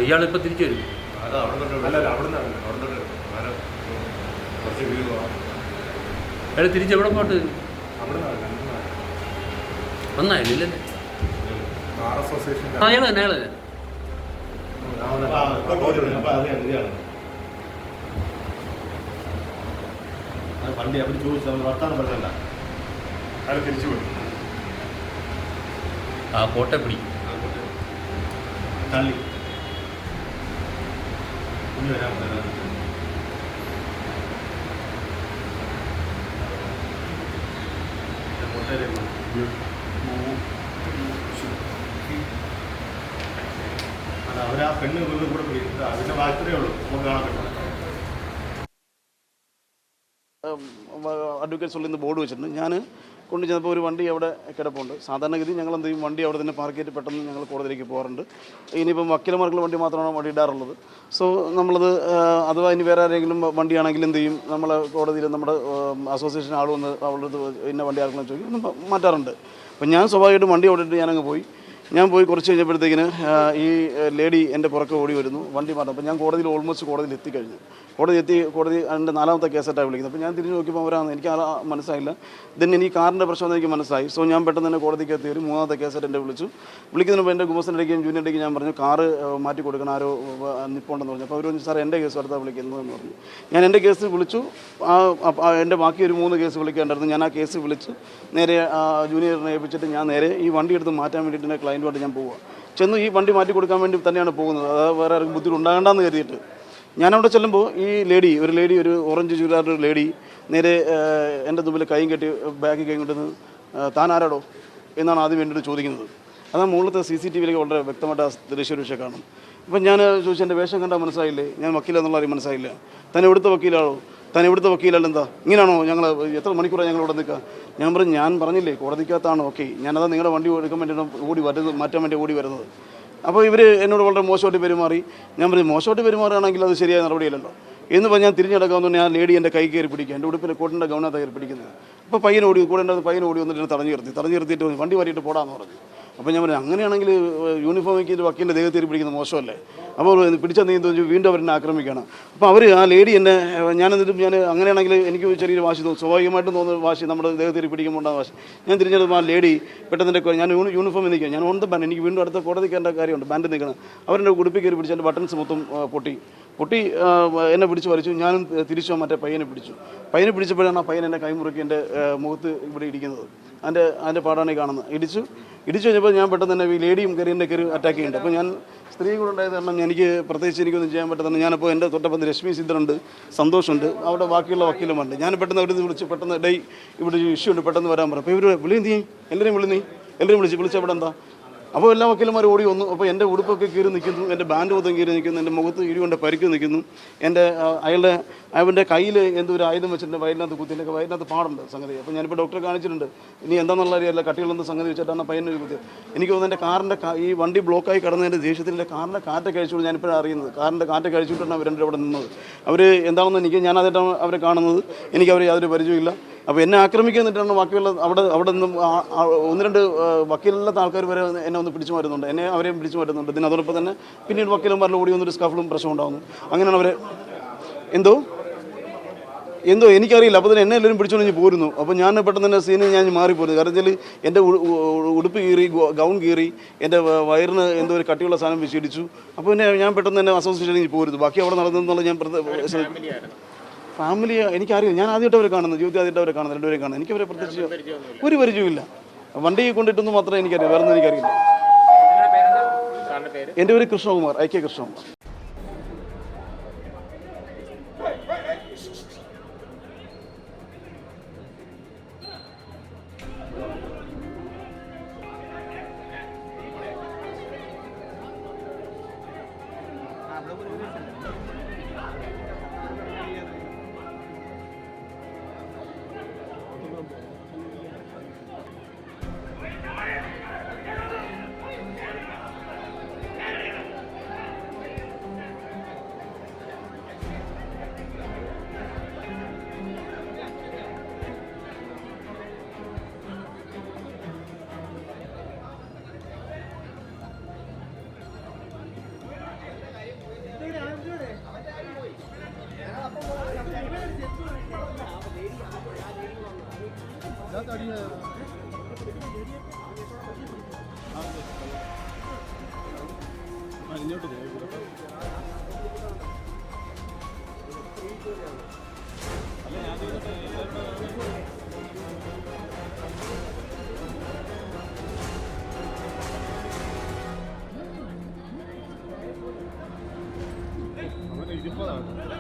ഇയാളിപ്പോൾ തിരിച്ചു വരും. അയാൾ തിരിച്ചെവിടെ പോട്ട് വന്നായില്ലേ? അയാൾ തന്നെ വണ്ടി അവർ ചോദിച്ചു നമ്മൾ വർത്താനം പറഞ്ഞല്ല അയാൾ തിരിച്ചു പോയി. ആ കോട്ടപ്പിടി തള്ളി ഇനി വരാൻ അവരാ പെണ്ണ് കൂടെ പിടിക്കുന്നത് അതിന്റെ വാർത്തയേ ഉള്ളൂ നമുക്ക് കാണാൻ പറ്റും. അഡ്വക്കേറ്റ് സൊല്ലിന്ന് ബോർഡ് വെച്ചിട്ടുണ്ട്. ഞാൻ കൊണ്ട് ചെന്നപ്പോൾ ഒരു വണ്ടി അവിടെ കിടപ്പുണ്ട്. സാധാരണഗതി ഞങ്ങൾ എന്ത് ചെയ്യും, വണ്ടി അവിടെ തന്നെ പാർക്ക് ചെയ്തിട്ട് പെട്ടെന്ന് ഞങ്ങൾ കോടതിയിലേക്ക് പോകാറുണ്ട്. ഇനിയിപ്പം വക്കീലമാർക്കുള്ള വണ്ടി മാത്രമാണ് വണ്ടി ഇടാറുള്ളത്. സോ നമ്മളത് അഥവാ ഇനി വേറെ ആരെങ്കിലും വണ്ടിയാണെങ്കിൽ എന്ത് ചെയ്യും, നമ്മളെ കോടതിയിൽ നമ്മുടെ അസോസിയേഷൻ ആൾ വന്ന് അവളുടെ ഇന്ന വണ്ടി ആർക്കെങ്കിലും ചോദിക്കും മാറ്റാറുണ്ട്. അപ്പം ഞാൻ സ്വാഭാവികമായിട്ടും വണ്ടി ഓടിയിട്ട് ഞാനങ്ങ് പോയി. ഞാൻ പോയി കുറച്ച് കഴിഞ്ഞപ്പോഴത്തേക്കിന് ഈ ലേഡി എൻ്റെ പുറക്കെ ഓടി വരുന്നു, വണ്ടി മാറ്റം. അപ്പോൾ ഞാൻ കോടതിയിൽ കോടതിയിൽ എത്തിക്കഴിഞ്ഞു. കോടതി എൻ്റെ 4ാമത്തെ കേസായിട്ടാണ് വിളിക്കുന്നത്. അപ്പോൾ ഞാൻ തിരിഞ്ഞ് നോക്കിയപ്പോൾ അവരാണ്, എനിക്ക് മനസ്സിലായില്ല. ദെൻ എനിക്ക് കാറിൻ്റെ പ്രശ്നം എനിക്ക് മനസ്സിലായി. സോ ഞാൻ പെട്ടെന്ന് തന്നെ കോടതിക്ക് എത്തി. ഒരു 3ാമത്തെ കേസായിട്ട് എന്നെ വിളിക്കുന്നതിന് മുമ്പ് എൻ്റെ ഗുമസ്തൻ്റെയും ജൂനിയറിൻ്റെയും ഞാൻ പറഞ്ഞു കാറ് മാറ്റി കൊടുക്കണം, ആരോ നിൽപ്പുണ്ടെന്ന് പറഞ്ഞു. അപ്പോൾ അവർ പറഞ്ഞു സാർ എൻ്റെ കേസ് അടുത്താണ് വിളിക്കുന്നതെന്ന് പറഞ്ഞു. ഞാൻ എൻ്റെ കേസ് വിളിച്ചു. എൻ്റെ ബാക്കി ഒരു 3 കേസ് വിളിക്കേണ്ടായിരുന്നു. ഞാൻ ആ കേസ് വിളിച്ച് നേരെ ജൂനിയറിനെ ഏൽപ്പിച്ചിട്ട് ഞാൻ നേരെ ഈ വണ്ടി എടുത്ത് മാറ്റാൻ വേണ്ടിയിട്ട് എൻ്റെ ക്ലയൻറ്റുമായിട്ട് ഞാൻ പോവുക. ചെന്ന് ഈ വണ്ടി മാറ്റി കൊടുക്കാൻ വേണ്ടി തന്നെയാണ് പോകുന്നത്. അത് വേറെ ആർക്കും ബുദ്ധിമുട്ട് ഉണ്ടാകണ്ടെന്ന് കരുതിയിട്ട് ഞാനവിടെ ചെല്ലുമ്പോൾ ഈ ഒരു ഓറഞ്ച് ചുരിദാർ ലേഡി നേരെ എൻ്റെ മുമ്പിൽ കൈയും കെട്ടി ബാക്കിൽ കൈ കൊണ്ടുവന്ന് താൻ ആരാടോ എന്നാണ് ആദ്യം വേണ്ടിയിട്ട് ചോദിക്കുന്നത്. അതാണ് മുകളിലത്തെ CCTVയിലേക്ക് വളരെ വ്യക്തമായിട്ട് ആ ദൃശ്യരക്ഷ കാണും. അപ്പം ഞാൻ ചോദിച്ചു എൻ്റെ വേഷം കണ്ടാൽ മനസ്സിലായില്ലേ, ഞാൻ വക്കീലെന്നുള്ള കാര്യം മനസ്സിലായില്ല. താൻ എവിടുത്തെ വക്കീലാണോ, താൻ എവിടുത്തെ വക്കീലല്ല, എന്താ ഇങ്ങനെയാണോ, ഞങ്ങൾ എത്ര മണിക്കൂറാണ് ഞങ്ങൾ ഇവിടെ നിൽക്കുക? ഞാൻ പറഞ്ഞില്ലേ കോടതിക്കകത്താണ്, ഓക്കെ ഞാനതാ നിങ്ങളുടെ വണ്ടി എടുക്കാൻ വേണ്ടിയിട്ട് മാറ്റാൻ വേണ്ടി ഓടി വരുന്നത്. അപ്പോൾ ഇവർ എന്നോട് വളരെ മോശമായിട്ട് പെരുമാറി. ഞാൻ പറഞ്ഞു മോശമായിട്ട് പെരുമാറുകയാണെങ്കിൽ അത് ശരിയായ നടപടിയല്ലല്ലോ എന്ന് പറഞ്ഞ് ഞാൻ തിരിഞ്ഞെടുക്കാമെന്ന് ഞാൻ ലേഡി എൻ്റെ കൈ കയറി പിടിക്കുക, എൻ്റെ ഉടുപ്പിൻ്റെ കോട്ടിൻ്റെ ഗൗണത്ത് കയറി പിടിക്കുന്നത്. അപ്പോൾ പയ്യൻ ഓടി വന്നിട്ട് തടഞ്ഞു നിർത്തിയിട്ട് വണ്ടി മാറ്റിയിട്ട് പോടാന്ന് പറഞ്ഞു. അപ്പോൾ ഞാൻ പറഞ്ഞു അങ്ങനെയാണെങ്കിൽ യൂണിഫോമിക്ക് വക്കീലിൻ്റെ ദേഹത്തേരി പിടിക്കുന്നത് മോശമല്ലേ? അപ്പോൾ പിടിച്ച നീ വീണ്ടും അവരെന്നെ ആക്രമിക്കുകയാണ്. അപ്പോൾ അവർ ആ ലേഡി എന്നെ ഞാൻ അങ്ങനെയാണെങ്കിൽ എനിക്ക് ചെറിയൊരു വാശി തോന്നും, സ്വാഭാവികമായിട്ടും തോന്നുന്ന വാശി നമ്മുടെ ദേഹത്തേരി പിടിക്കുമ്പോൾ ഉണ്ടാകുന്ന വാശി. ഞാൻ തിരിഞ്ഞെടുപ്പോൾ ആ ലേഡി പെട്ടെന്ന് ഞാൻ യൂണിഫോമിൽ നിൽക്കുക, ഞാൻ ഓൺ ദ ബാൻഡ്, എനിക്ക് വീണ്ടും അടുത്ത കോടതിക്കേണ്ട കാര്യമുണ്ട്, ബാൻഡ് നിൽക്കണം. അവരെൻ്റെ ഉടുപ്പിൽ കയറി പിടിച്ച് എൻ്റെ ബട്ടൺസ് മൊത്തം പൊട്ടി എന്നെ പിടിച്ച് വലിച്ചു. ഞാനും തിരിച്ചു മറ്റേ പയ്യനെ പിടിച്ചപ്പോഴാണ് ആ പയ്യൻ എൻ്റെ കൈമുറുക്കി എൻ്റെ മുഖത്ത് ഇവിടെ ഇടിക്കുന്നത്. അതിൻ്റെ പാടാണ് ഈ കാണുന്നത്. ഇടിച്ചു കഴിഞ്ഞപ്പോൾ ഞാൻ പെട്ടെന്ന് തന്നെ ഈ ലേഡിയും കയറി അറ്റാക്ക് ചെയ്യുന്നുണ്ട്. അപ്പോൾ ഞാൻ സ്ത്രീ കൂടെ ഉണ്ടായത് കാരണം എനിക്കൊന്നും ചെയ്യാൻ പറ്റുന്നില്ല. ഞാനപ്പോൾ എൻ്റെ തൊട്ടപ്പം രശ്മി സിദ്ധറുണ്ട്, സന്തോഷമുണ്ട്, അവിടെ ബാക്കിയുള്ള വക്കീലുമുണ്ട്. ഞാൻ പെട്ടെന്ന് അവിടെ നിന്ന് വിളിച്ച് പെട്ടെന്ന് ഇവിടെ ഇഷ്യൂ ഉണ്ട്, പെട്ടെന്ന് വരാൻ പറഞ്ഞു. അപ്പോൾ ഇവർ എല്ലാവരും വിളിച്ച് അവിടെ എന്താ? അപ്പോൾ എല്ലാ വക്കീലന്മാരും ഓടി വന്നു. അപ്പോൾ എൻ്റെ ഉടുപ്പൊക്കെ കീറി നിൽക്കുന്നു, എൻ്റെ ബാൻഡ് മൊത്തം കീറി നിൽക്കുന്നു, എൻ്റെ മുഖത്ത് ഇടികൊണ്ട് പരിക്ക് നിൽക്കുന്നു. അവൻ്റെ കയ്യിൽ എന്തോ ഒരു ആയുധം വെച്ചിട്ടുണ്ട്, വയലിനകത്ത് കുത്തിൻ്റെ വയലിനകത്ത് പാടുണ്ട് സംഗതി. അപ്പോൾ ഞാനിപ്പോൾ ഡോക്ടറെ കാണിച്ചിട്ടുണ്ട്, ഇനി എന്താണെന്നുള്ള അറിയില്ല, കട്ടികളൊന്നും സംഗതി വെച്ചിട്ടാണ് പയ്യനൊരു കുത്തിയത്. എനിക്ക് തോന്നുന്നു എൻ്റെ കാറിൻ്റെ ഈ വണ്ടി ബ്ലോക്കായി കിടന്നതിൻ്റെ ദേഷ്യത്തിൻ്റെ കാറിൻ്റെ കാറ്റൊക്കെ അഴിച്ചുകൊണ്ട് ഞാനിപ്പോഴാണ് അറിയുന്നത്. കാറിൻ്റെ കാറ്റൊക്കെ അഴിച്ചുകൊണ്ടാണ് അവരെൻ്റെ അവിടെ നിന്നത്. അവർ എന്താണെന്ന് ഞാൻ അതായിട്ടാണ് അവരെ കാണുന്നത്. എനിക്ക് അവരെ യാതൊരു പരിചയമില്ല. അപ്പോൾ എന്നെ ആക്രമിക്കുന്നിട്ടാണ് ബാക്കിയുള്ള അവിടെ നിന്നും 1-2 വക്കീലല്ലാത്ത ആൾക്കാർ വരെ എന്നെ ഒന്ന് പിടിച്ചു മാറ്റുന്നുണ്ട്, അവരെയും പിടിച്ചു മാറ്റുന്നുണ്ട്. ഇതിനതോടൊപ്പം തന്നെ പിന്നീട് വക്കീലന്മാരിൽ ഓടി വന്നൊരു സ്കഫിളും പ്രശ്നം ഉണ്ടാകുന്നു. അങ്ങനെയാണ് അവരെ എന്തോ എനിക്കറിയില്ല. അപ്പോൾ തന്നെ എന്നെ എല്ലാവരും പിടിച്ചുകൊണ്ട് പോരുന്നു. അപ്പോൾ ഞാൻ പെട്ടെന്ന് തന്നെ സീനിൽ ഞാൻ മാറിപ്പോരുന്നു. കാരണം വെച്ചാൽ എൻ്റെ ഉടുപ്പ് കീറി, ഗൗൺ കീറി, എൻ്റെ വയറിന് എന്തോ ഒരു കട്ടിയുള്ള സാധനം വെച്ചിടിച്ചു. അപ്പോൾ പിന്നെ ഞാൻ പെട്ടെന്ന് തന്നെ അസോസിയേഷനിൽ പോരുന്നു. ബാക്കി അവിടെ നടന്നെന്നുള്ള ഞാൻ ഫാമിലി എനിക്കറിയില്ല. ഞാൻ ആദ്യമായിട്ട് അവരെ കാണുന്നത്, ജീവിതത്തിൽ ആദ്യമായിട്ട് അവരെ കാണുന്നത്, രണ്ടുപേരെയും കാണുന്നത്. എനിക്കവരെ പ്രത്യേകിച്ച് ഒരു പരിചയമില്ല. വണ്ടി കൊണ്ടിട്ടൊന്നും മാത്രമേ എനിക്കറിയാം, വേറെ ഒന്നും എനിക്കറിയില്ല. എൻ്റെ പേര് കൃഷ്ണകുമാർ, IK കൃഷ്ണകുമാർ. ഇങ്ങോട്ട് പോയി അല്ല ഞാൻ ചെയ്തിട്ട് അങ്ങനെ ഇരിപ്പതാണ്